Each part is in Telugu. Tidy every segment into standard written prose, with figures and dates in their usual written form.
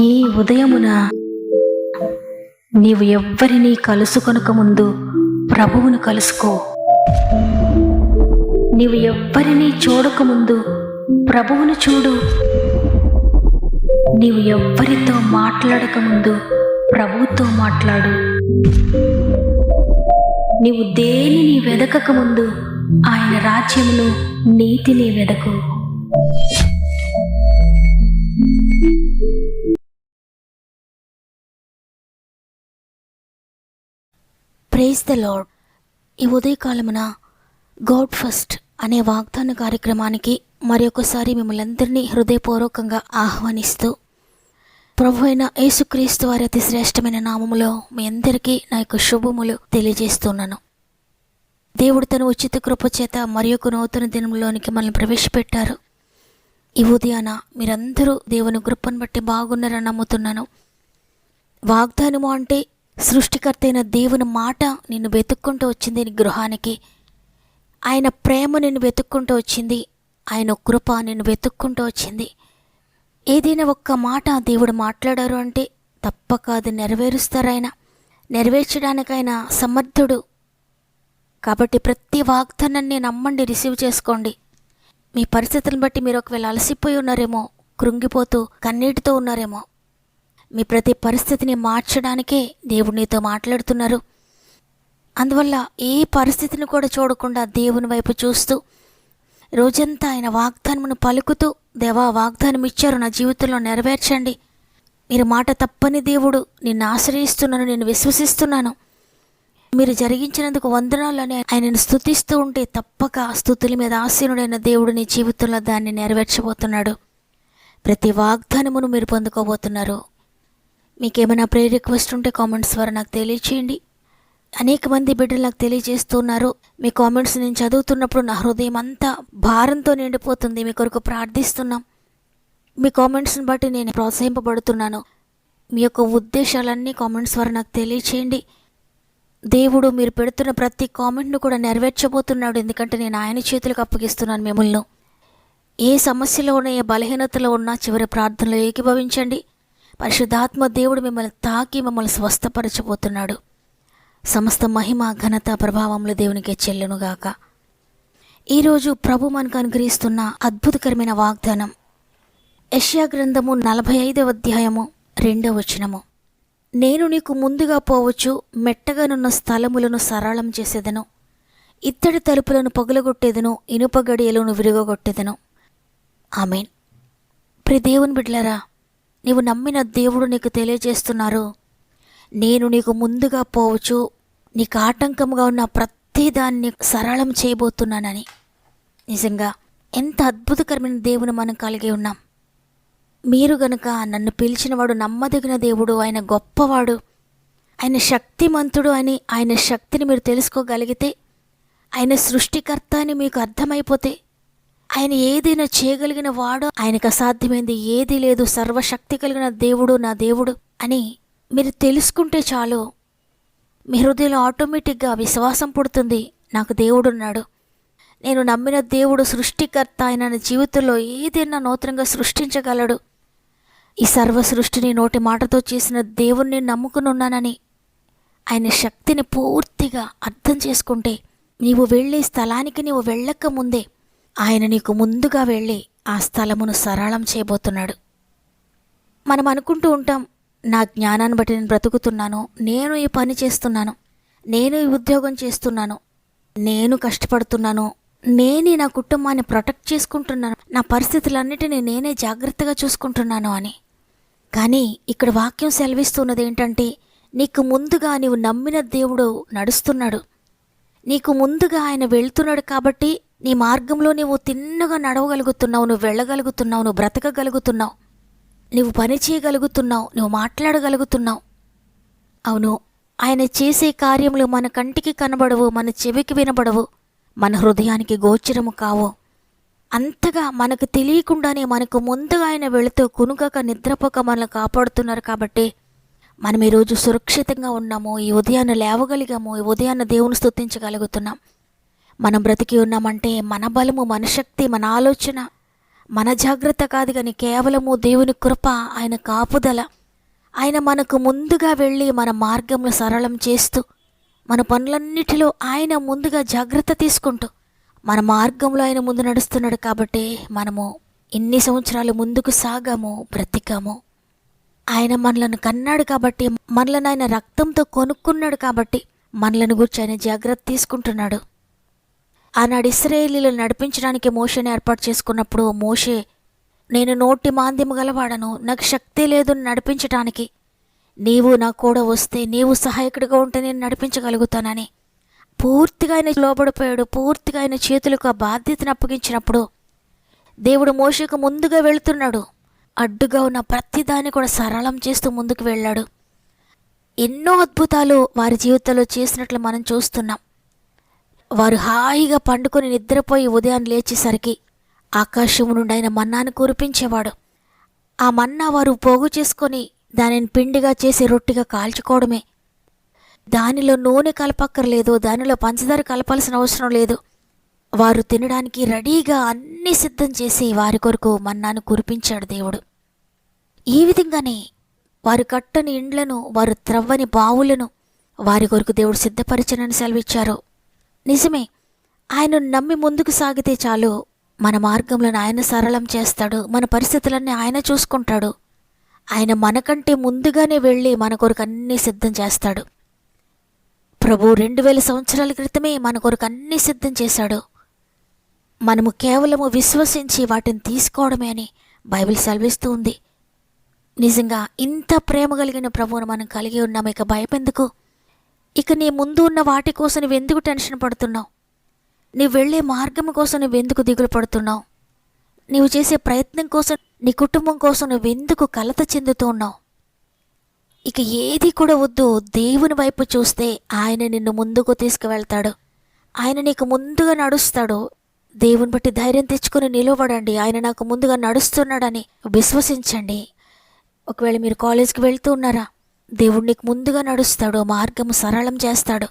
ఈ ఉదయమున నీవు ఎవ్వరినీ కలుసుకొనక ముందు ప్రభువును కలుసుకో. నీవు ఎవ్వరినీ చూడకముందు ప్రభువును చూడు. నీవు ఎవ్వరితో మాట్లాడకముందు ప్రభువుతో మాట్లాడు. నీవు దేనిని వెదకకముందు ఆయన రాజ్యమును నీతిని వెదకు. Praise the lord. ఈ ఉదయకాలమున గాడ్ ఫస్ట్ అనే వాగ్దాన కార్యక్రమానికి మరొకసారి మిమ్మల్ని అందరినీ హృదయపూర్వకంగా ఆహ్వానిస్తూ, ప్రభు అయిన యేసుక్రీస్తు వారి అతి శ్రేష్టమైన నామములో మీ అందరికీ నా యొక్క శుభములు తెలియజేస్తున్నాను. దేవుడు తన ఉచిత కృప చేత మరి ఒక నూతన దినంలోనికి మనల్ని ప్రవేశపెట్టారు. ఈ ఉదయాన మీరందరూ దేవుని కృపను బట్టి బాగున్నారని నమ్ముతున్నాను. వాగ్దానము అంటే సృష్టికర్త అయిన దేవుని మాట నిన్ను వెతుక్కుంటూ వచ్చింది. నీ గృహానికి ఆయన ప్రేమ నిన్ను వెతుక్కుంటూ వచ్చింది. ఆయన కృప నిన్ను వెతుక్కుంటూ వచ్చింది. ఏదైనా ఒక్క మాట దేవుడు మాట్లాడారు అంటే తప్పక అది నెరవేరుస్తారు. ఆయన నెరవేర్చడానికైనా సమర్థుడు. కాబట్టి ప్రతి వాగ్దానాన్ని నమ్మండి, రిసీవ్ చేసుకోండి. మీ పరిస్థితులను బట్టి మీరు ఒకవేళ అలసిపోయి ఉన్నారేమో, కృంగిపోతూ కన్నీటితో ఉన్నారేమో, మీ ప్రతి పరిస్థితిని మార్చడానికే దేవుడు నీతో మాట్లాడుతున్నారు. అందువల్ల ఏ పరిస్థితిని కూడా చూడకుండా దేవుని వైపు చూస్తూ రోజంతా ఆయన వాగ్దానమును పలుకుతూ, దేవా వాగ్దానం ఇచ్చారు, నా జీవితంలో నెరవేర్చండి, మీరు మాట తప్పని దేవుడు, నిన్ను ఆశ్రయిస్తున్నాను, నేను విశ్వసిస్తున్నాను, మీరు జరిగించినందుకు వందనాలని ఆయనను స్తుతిస్తూ ఉంటే తప్పక స్తుతుల మీద ఆసీనుడైన దేవుడు నీ జీవితంలో దాన్ని నెరవేర్చబోతున్నాడు. ప్రతి వాగ్దానమును మీరు పొందుకోబోతున్నారు. మీకేమైనా ప్రేయర్ రిక్వెస్ట్ ఉంటే కామెంట్స్ ద్వారా నాకు తెలియచేయండి. అనేక మంది బిడ్డలు నాకు తెలియజేస్తున్నారు. మీ కామెంట్స్ నేను చదువుతున్నప్పుడు నా హృదయం అంతా భారంతో నిండిపోతుంది. మీ కొరకు ప్రార్థిస్తున్నాం. మీ కామెంట్స్ని బట్టి నేను ప్రోత్సహింపబడుతున్నాను. మీ యొక్క ఉద్దేశాలన్నీ కామెంట్స్ ద్వారా నాకు తెలియచేయండి. దేవుడు మీరు పెడుతున్న ప్రతి కామెంట్ను కూడా నెరవేర్చబోతున్నాడు. ఎందుకంటే నేను ఆయన చేతులకు అప్పగిస్తున్నాను మిమ్మల్ని. ఏ సమస్యలో ఉన్నా, ఏ బలహీనతలో ఉన్నా చివరి ప్రార్థనలో ఏకీభవించండి. పరిశుద్ధాత్మ దేవుడు మిమ్మల్ని తాకి మిమ్మల్ని స్వస్థపరచబోతున్నాడు. సమస్త మహిమ ఘనత ప్రభావములు దేవునికే చెల్లునుగాక. ఈరోజు ప్రభు మనకు అనుగ్రహిస్తున్న అద్భుతకరమైన వాగ్దానం యెషయా గ్రంథము 45వ అధ్యాయము 2వ వచనము. నేను నీకు ముందుగా పోవచ్చు, మెట్టగానున్న స్థలములను సరళం చేసేదను, ఇత్తడి తలుపులను పగులగొట్టేదను, ఇనుప గడియలను విరుగగొట్టేదను. ఆమేన్. ప్రియ దేవుని బిడ్డలారా, నీవు నమ్మిన దేవుడు నీకు తెలియజేస్తున్నారు, నేను నీకు ముందుగా పోవచ్చు, నీకు ఆటంకంగా ఉన్న ప్రతి దాన్ని సరళం చేయబోతున్నానని. నిజంగా ఎంత అద్భుతకరమైన దేవుని మనం కలిగి ఉన్నాం. మీరు గనుక నన్ను పిలిచినవాడు నమ్మదగిన దేవుడు, ఆయన గొప్పవాడు, ఆయన శక్తిమంతుడు అని ఆయన శక్తిని మీరు తెలుసుకోగలిగితే, ఆయన సృష్టికర్త అని మీకు అర్థమైపోతే, ఆయన ఏదైనా చేయగలిగిన వాడు, ఆయనకు అసాధ్యమైంది ఏదీ లేదు, సర్వశక్తి కలిగిన దేవుడు నా దేవుడు అని మీరు తెలుసుకుంటే చాలు, మీ హృదయంలో ఆటోమేటిక్గా విశ్వాసం పుడుతుంది. నాకు దేవుడున్నాడు, నేను నమ్మిన దేవుడు సృష్టికర్త, ఆయన నా జీవితంలో ఏదైనా నూతనంగా సృష్టించగలడు, ఈ సర్వ సృష్టిని నోటి మాటతో చేసిన దేవుణ్ణి నమ్ముకుని ఉన్నానని ఆయన శక్తిని పూర్తిగా అర్థం చేసుకుంటే, నీవు వెళ్ళే స్థలానికి నీవు వెళ్ళక ముందే ఆయన నీకు ముందుగా వెళ్ళి ఆ స్థలమును సరళం చేయబోతున్నాడు. మనం అనుకుంటూ ఉంటాం, నా జ్ఞానాన్ని బట్టి నేను బ్రతుకుతున్నాను, నేను ఈ పని చేస్తున్నాను, నేను ఈ ఉద్యోగం చేస్తున్నాను, నేను కష్టపడుతున్నాను, నేనే నా కుటుంబాన్ని ప్రొటెక్ట్ చేసుకుంటున్నాను, నా పరిస్థితులన్నిటినీ నేనే జాగ్రత్తగా చూసుకుంటున్నాను అని. కానీ ఇక్కడ వాక్యం సెలవిస్తున్నది ఏంటంటే, నీకు ముందుగా నీవు నమ్మిన దేవుడు నడుస్తున్నాడు, నీకు ముందుగా ఆయన వెళ్తున్నాడు. కాబట్టి నీ మార్గంలో నీవు తిన్నగా నడవగలుగుతున్నావు, నువ్వు వెళ్ళగలుగుతున్నావు, నువ్వు బ్రతకగలుగుతున్నావు, నువ్వు పని చేయగలుగుతున్నావు, నువ్వు మాట్లాడగలుగుతున్నావు. అవును, ఆయన చేసే కార్యములు మన కంటికి కనబడవు, మన చెవికి వినబడవు, మన హృదయానికి గోచరము కావు. అంతగా మనకు తెలియకుండానే మనకు ముందుగా ఆయన వెళుతూ కునుకక నిద్రపోక మనల్ని కాపాడుతున్నారు. కాబట్టి మనం ఈరోజు సురక్షితంగా ఉన్నాము, ఈ ఉదయాన్ని లేవగలిగాము, ఈ ఉదయాన్ని దేవుని స్తుతించగలుగుతున్నాం. మనం బ్రతికి ఉన్నామంటే మన బలము, మన శక్తి, మన ఆలోచన, మన జాగ్రత్త కాదు కానీ కేవలము దేవుని కృప, ఆయన కాపుదల. ఆయన మనకు ముందుగా వెళ్ళి మన మార్గంలో సరళం చేస్తూ, మన పనులన్నిటిలో ఆయన ముందుగా జాగ్రత్త తీసుకుంటూ మన మార్గంలో ఆయన ముందు నడుస్తున్నాడు. కాబట్టి మనము ఇన్ని సంవత్సరాలు ముందుకు సాగాము, బ్రతికాము. ఆయన మనలను కన్నాడు కాబట్టి, మనలను ఆయన రక్తంతో కొనుక్కున్నాడు కాబట్టి మనలను గురించి ఆయన జాగ్రత్త తీసుకుంటున్నాడు. ఆనాడు ఇశ్రాయేలీయులను నడిపించడానికి మోషేని ఏర్పాటు చేసుకున్నప్పుడు మోషే, నేను నోటి మాంద్యము గలవాడను, నాకు శక్తి లేదు నడిపించటానికి, నీవు నా కూడా వస్తే, నీవు సహాయకుడిగా ఉంటే నేను నడిపించగలుగుతానని పూర్తిగా ఆయన లోబడిపోయాడు. పూర్తిగా ఆయన చేతులకు ఆ బాధ్యతను అప్పగించినప్పుడు దేవుడు మోషేకు ముందుగా వెళుతున్నాడు. అడ్డుగా ఉన్న ప్రతిదాన్ని కూడా సరళం చేస్తూ ముందుకు వెళ్ళాడు. ఎన్నో అద్భుతాలు వారి జీవితంలో చేసినట్లు మనం చూస్తున్నాం. వారు హాయిగా పండుకొని నిద్రపోయి ఉదయాన్ని లేచేసరికి ఆకాశం నుండి ఆయన మన్నాను కురిపించేవాడు. ఆ మన్నా వారు పోగు చేసుకొని దానిని పిండిగా చేసి రొట్టిగా కాల్చుకోవడమే. దానిలో నూనె కలపక్కర్లేదు, దానిలో పంచదార కలపాల్సిన అవసరం లేదు. వారు తినడానికి రెడీగా అన్నీ సిద్ధం చేసి వారి కొరకు మన్నాను కురిపించాడు దేవుడు. ఈ విధంగానే వారు కట్టని ఇండ్లను, వారు త్రవ్వని బావులను వారి కొరకు దేవుడు సిద్ధపరిచనని సెలవిచ్చారు. నిజమే, ఆయనను నమ్మి ముందుకు సాగితే చాలు, మన మార్గంలో ఆయన సరళం చేస్తాడు. మన పరిస్థితులన్నీ ఆయన చూసుకుంటాడు. ఆయన మనకంటే ముందుగానే వెళ్ళి మన కొరకు అన్నీ సిద్ధం చేస్తాడు. ప్రభు 2000 సంవత్సరాల క్రితమే మన కొరకు అన్నీ సిద్ధం చేశాడు. మనము కేవలము విశ్వసించి వాటిని తీసుకోవడమే అని బైబిల్ సెలవిస్తూ ఉంది. నిజంగా ఇంత ప్రేమ కలిగిన ప్రభువును మనం కలిగి ఉన్నాము. ఇక భయపెందుకు? ఇక నీ ముందు ఉన్న వాటి కోసం నువ్వెందుకు టెన్షన్ పడుతున్నావు? నీవు వెళ్ళే మార్గం కోసం నువ్వెందుకు దిగులు పడుతున్నావు? నీవు చేసే ప్రయత్నం కోసం, నీ కుటుంబం కోసం నువ్వెందుకు కలత చెందుతూ ఉన్నావు? ఇక ఏది కూడా వద్దు. దేవుని వైపు చూస్తే ఆయన నిన్ను ముందుకు తీసుకువెళ్తాడు. ఆయన నీకు ముందుగా నడుస్తాడు. దేవుని బట్టి ధైర్యం తెచ్చుకొని నిలవడండి. ఆయన నాకు ముందుగా నడుస్తున్నాడని విశ్వసించండి. ఒకవేళ మీరు కాలేజ్కి వెళ్తూ ఉన్నారా, దేవుడు నీకు ముందుగా నడుస్తాడు, మార్గము సరళం చేస్తాడు.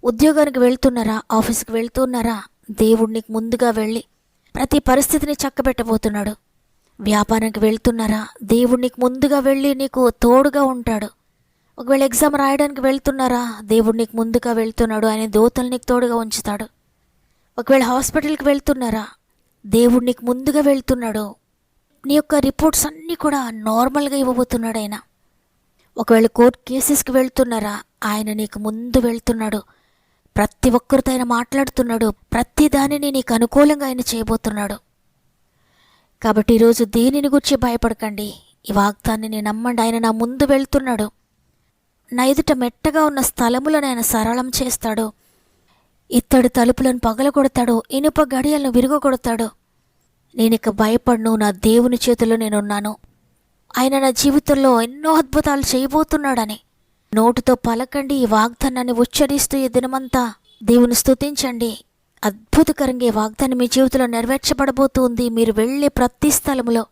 ఉద్యోగానికి వెళ్తున్నారా, ఆఫీస్కి వెళ్తున్నారా, దేవుడు నీకు ముందుగా వెళ్ళి ప్రతి పరిస్థితిని చక్కబెట్టబోతున్నాడు. వ్యాపారానికి వెళ్తున్నారా, దేవుడు నీకు ముందుగా వెళ్ళి నీకు తోడుగా ఉంటాడు. ఒకవేళ ఎగ్జామ్ రాయడానికి వెళ్తున్నారా, దేవుడు నీకు ముందుగా వెళ్తున్నాడు. ఆయన దూతలు నీకు తోడుగా ఉంచుతాడు. ఒకవేళ హాస్పిటల్కి వెళ్తున్నారా, దేవుడు నీకు ముందుగా వెళ్తున్నాడు. నీ యొక్క రిపోర్ట్స్ అన్నీ కూడా నార్మల్గా ఇవ్వబోతున్నాడు ఆయన. ఒకవేళ కోర్టు కేసెస్కి వెళ్తున్నారా, ఆయన నీకు ముందు వెళ్తున్నాడు. ప్రతి ఒక్కరితో ఆయన మాట్లాడుతున్నాడు. ప్రతి దానిని నీకు అనుకూలంగా ఆయన చేయబోతున్నాడు. కాబట్టి ఈరోజు దేనిని గురించి భయపడకండి. ఈ వాగ్దాన్ని నమ్మండి. ఆయన నా ముందు వెళ్తున్నాడు. నా ఎదుట మెట్టగా ఉన్న స్థలములను ఆయన సరళం చేస్తాడు. ఇత్తడి తలుపులను పగలగొడతాడు, ఇనుప గడియలను విరుగొడతాడు. నేనిక భయపడను, నా దేవుని చేతిలో నేనున్నాను. ఆయన నా జీవితంలో ఎన్నో అద్భుతాలు చేయబోతున్నాడని నోటితో పలకండి. ఈ వాగ్దానాన్ని ఉచ్చరిస్తూ ఈ దినమంతా దేవుని స్తుతించండి. అద్భుతకరంగా ఈ వాగ్దానం మీ జీవితంలో నెరవేర్చబడబోతుంది. మీరు వెళ్ళే ప్రతి స్థలంలో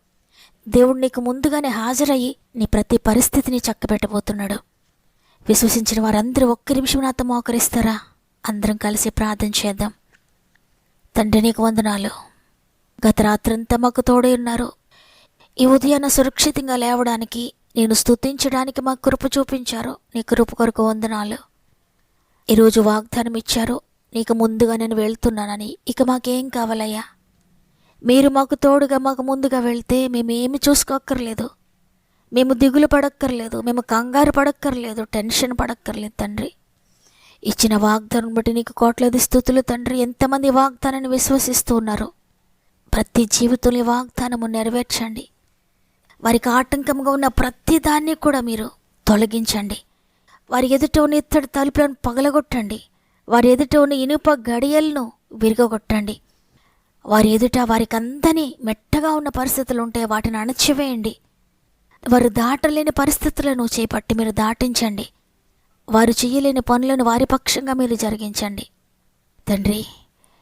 దేవుడు నీకు ముందుగానే హాజరయ్యి నీ ప్రతి పరిస్థితిని చక్కబెట్టబోతున్నాడు. విశ్వసించిన వారందరూ ఒక్క నిమిషం నాతో మోకరిస్తారా? అందరం కలిసి ప్రార్థన చేద్దాం. తండ్రి, నీకు వందనాలు. గత రాత్రంతా మాకు తోడై ఉన్నారు. ఈ ఉదయాన సురక్షితంగా లేవడానికి, నేను స్తుతించడానికి మాకు కృప చూపించారు. నీ కృప కొరకు వందనాలు. ఈరోజు వాగ్దానం ఇచ్చారు, నీకు ముందుగా నేను వెళ్తున్నానని. ఇక మాకేం కావాలయ్యా? మీరు మాకు తోడుగా, మాకు ముందుగా వెళ్తే మేమేమి చూసుకోక్కర్లేదు, మేము దిగులు పడక్కర్లేదు, మేము కంగారు పడక్కర్లేదు, టెన్షన్ పడక్కర్లేదు. తండ్రి, ఇచ్చిన వాగ్దానం బట్టి నీకు కోట్లాది స్తుతులు తండ్రి. ఎంతమంది వాగ్దానాన్ని విశ్వసిస్తూ ఉన్నారు, ప్రతి జీవితంలో వాగ్దానము నెరవేర్చండి. వారికి ఆటంకంగా ఉన్న ప్రతి దాన్ని కూడా మీరు తొలగించండి. వారి ఎదుట ఉన్న ఇత్తడి తలుపులను పగలగొట్టండి. వారి ఎదుట ఉన్న ఇనుప గడియలను విరగొట్టండి. వారి ఎదుట వారికి అందని మెట్టగా ఉన్న పరిస్థితులు ఉంటే వాటిని అణచివేయండి. వారు దాటలేని పరిస్థితులను చేపట్టి మీరు దాటించండి. వారు చేయలేని పనులను వారి పక్షంగా మీరు జరిగించండి. తండ్రి,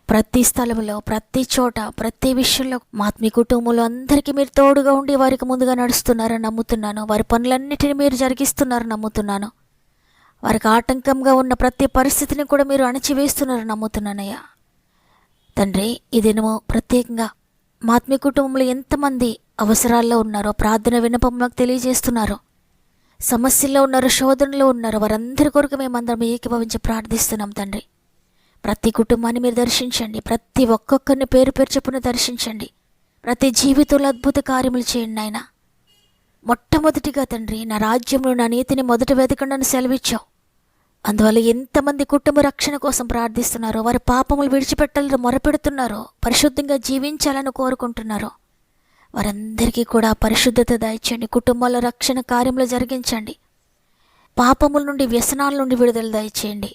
ప్రతి స్థలంలో, ప్రతి చోట, ప్రతి విషయంలో మీ కుటుంబంలో అందరికీ మీరు తోడుగా ఉండి వారికి ముందుగా నడుస్తున్నారని నమ్ముతున్నాను. వారి పనులన్నిటిని మీరు జరిగిస్తున్నారని నమ్ముతున్నాను. వారికి ఆటంకంగా ఉన్న ప్రతి పరిస్థితిని కూడా మీరు అణచివేస్తున్నారని నమ్ముతున్నానయ్యా. తండ్రి, ఈ దినము ప్రత్యేకంగా మా ఆత్మీయ కుటుంబంలో ఎంతమంది అవసరాల్లో ఉన్నారో, ప్రార్థన విన్నపం మాకు తెలియజేస్తున్నారో, సమస్యల్లో ఉన్నారో, శోధనలో ఉన్నారో, వారందరి కొరకు మేమందరం ఏకీభవించి ప్రార్థిస్తున్నాం తండ్రి. ప్రతి కుటుంబాన్ని మీరు దర్శించండి. ప్రతి ఒక్కొక్కరిని పేరు పేరు చొప్పున దర్శించండి. ప్రతి జీవితంలో అద్భుత కార్యములు చేయండి నాయన. మొట్టమొదటిగా తండ్రి, నా రాజ్యంలో నా నీతిని మొదట వెతకండి సెలవిచ్చావు. అందువల్ల ఎంతమంది కుటుంబ రక్షణ కోసం ప్రార్థిస్తున్నారో, వారి పాపములు విడిచిపెట్టాలని మొరపెడుతున్నారో, పరిశుద్ధంగా జీవించాలని కోరుకుంటున్నారో, వారందరికీ కూడా పరిశుద్ధత దయచేయండి. కుటుంబాల రక్షణ కార్యములు జరిగించండి. పాపముల నుండి, వ్యసనాల నుండి విడుదల దయచేయండి.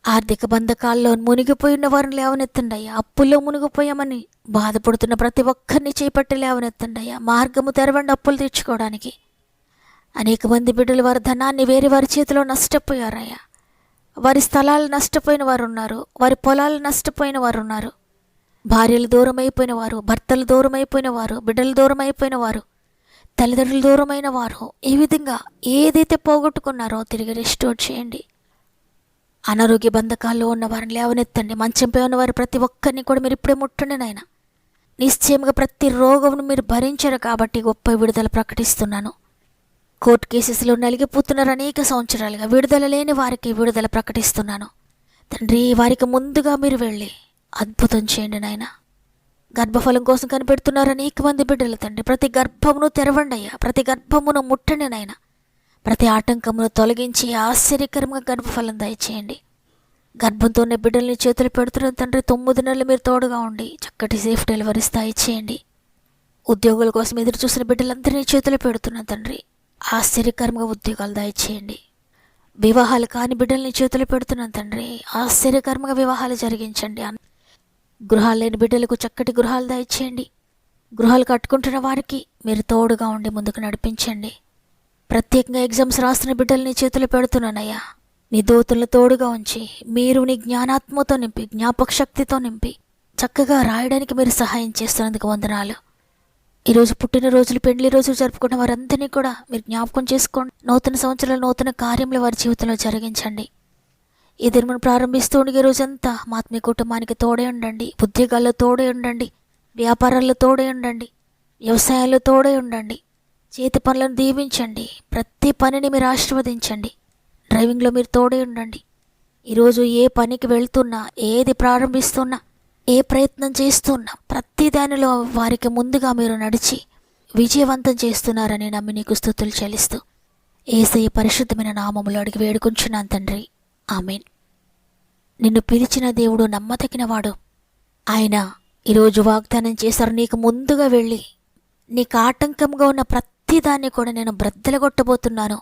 ఆర్థిక బంధకాల్లో మునిగిపోయిన వారిని లేవనెత్తండి అయ్యా. అప్పుల్లో మునిగిపోయామని బాధపడుతున్న ప్రతి ఒక్కరిని చేపట్టి లేవనెత్తండి అయ్యా. మార్గము తెరవండి అప్పులు తీర్చుకోవడానికి. అనేక మంది బిడ్డలు వారి ధనాన్ని వేరే వారి చేతిలో నష్టపోయారయ్యా. వారి స్థలాలు నష్టపోయిన వారు ఉన్నారు, వారి పొలాలు నష్టపోయిన వారు ఉన్నారు. భార్యలు దూరం అయిపోయిన వారు, భర్తలు దూరం అయిపోయిన వారు, బిడ్డలు దూరం అయిపోయిన వారు, తల్లిదండ్రులు దూరమైన వారు, ఈ విధంగా ఏదైతే పోగొట్టుకున్నారో తిరిగి రెస్టోర్ చేయండి. అనారోగ్య బంధకాల్లో ఉన్న వారిని లేవనెత్తండి. మంచంపై ఉన్న వారు ప్రతి ఒక్కరిని కూడా మీరు ఇప్పుడే ముట్టండి నాయన. నిశ్చయంగా ప్రతి రోగమును మీరు భరించారు కాబట్టి గొప్ప విడుదల ప్రకటిస్తున్నాను. కోర్టు కేసెస్లో నలిగిపోతున్నారు అనేక సంవత్సరాలుగా. విడుదల లేని వారికి విడుదల ప్రకటిస్తున్నాను తండ్రి. వారికి ముందుగా మీరు వెళ్ళి అద్భుతం చేయండి నాయన. గర్భఫలం కోసం కనిపెడుతున్నారు అనేక మంది బిడ్డలు తండ్రి. ప్రతి గర్భమును తెరవండి అయ్యా. ప్రతి గర్భమును ముట్టండి నాయన. ప్రతి ఆటంకమును తొలగించి ఆశ్చర్యకరంగా గర్భఫలం దయచేయండి. గర్భంతోనే బిడ్డల్ని చేతులు పెడుతున్న తండ్రి, 9 నెలలు మీరు తోడుగా ఉండి చక్కటి సేఫ్ డెలివరీస్ దయచేయండి. ఉద్యోగుల కోసం ఎదురు చూసిన బిడ్డలందరినీ చేతులు పెడుతున్న తండ్రి, ఆశ్చర్యకరంగా ఉద్యోగాలు దయచేయండి. వివాహాలు కాని బిడ్డల్ని చేతులు పెడుతున్నాను తండ్రి, ఆశ్చర్యకరంగా వివాహాలు జరిగించండి. గృహాలు లేని బిడ్డలకు చక్కటి గృహాలు దయచేయండి. గృహాలు కట్టుకుంటున్న వారికి మీరు తోడుగా ఉండి ముందుకు నడిపించండి. ప్రత్యేకంగా ఎగ్జామ్స్ రాస్తున్న బిడ్డల్ని చేతులు పెడుతున్నానయ్యా. నీ దూతలను తోడుగా ఉంచి మీరు నీ జ్ఞానాత్మతో నింపి, జ్ఞాపక శక్తితో నింపి చక్కగా రాయడానికి మీరు సహాయం చేస్తున్నందుకు వందనాలు. ఈరోజు పుట్టినరోజులు, పెండ్లి రోజులు జరుపుకున్న వారందరినీ కూడా మీరు జ్ఞాపకం చేసుకోండి. నూతన సంవత్సరాలు, నూతన కార్యములు వారి జీవితంలో జరిగించండి. ఈ దినమును ప్రారంభిస్తూ ఉండే రోజంతా మా ఆత్మీయ కుటుంబానికి తోడే ఉండండి. ఉద్యోగాల్లో తోడే ఉండండి. వ్యాపారాల్లో తోడే ఉండండి. వ్యవసాయాల్లో తోడే ఉండండి. చేతి పనులను దీవించండి. ప్రతి పనిని మీరు ఆశీర్వదించండి. డ్రైవింగ్లో మీరు తోడే ఉండండి. ఈరోజు ఏ పనికి వెళ్తున్నా, ఏది ప్రారంభిస్తున్నా, ఏ ప్రయత్నం చేస్తున్నా ప్రతి దానిలో వారికి ముందుగా మీరు నడిచి విజయవంతం చేస్తున్నారని నమ్మి నీకు స్తుతులు చెల్లిస్తూ యేసయ్య పరిశుద్ధమైన నామములో అడిగి వేడుకుంటున్నాను తండ్రి, ఆమేన్. నిన్ను పిలిచిన దేవుడు నమ్మదగినవాడు. ఆయన ఈరోజు వాగ్దానం చేశారు, నీకు ముందుగా వెళ్ళి నీకు ఆటంకంగా ఉన్న ప్రతిదాన్ని కూడా నేను బ్రద్దలగొట్టబోతున్నాను,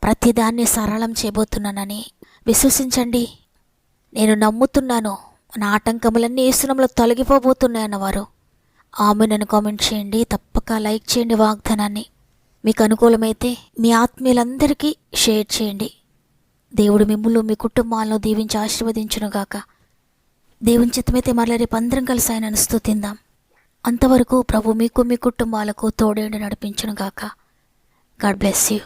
ప్రతిదాన్ని సరళం చేయబోతున్నానని విశ్వసించండి. నేను నమ్ముతున్నాను, నా ఆటంకములన్నీ యేసునామములో తొలగిపోబోతున్నాయన్నవారు ఆమేన్ కామెంట్ చేయండి. తప్పక లైక్ చేయండి. వాగ్దానాన్ని మీకు అనుకూలమైతే మీ ఆత్మీయులందరికీ షేర్ చేయండి. దేవుడు మిమ్ములు మీ కుటుంబాలను దీవించి ఆశీర్వదించునుగాక. దేవుని చిత్తమైతే మరల రేపు అందరం కలిసి ఆయనను స్తుతిందాం. అంతవరకు ప్రభు మీకు, మీ కుటుంబాలకు తోడేండి నడిపించునుగాక. God bless you.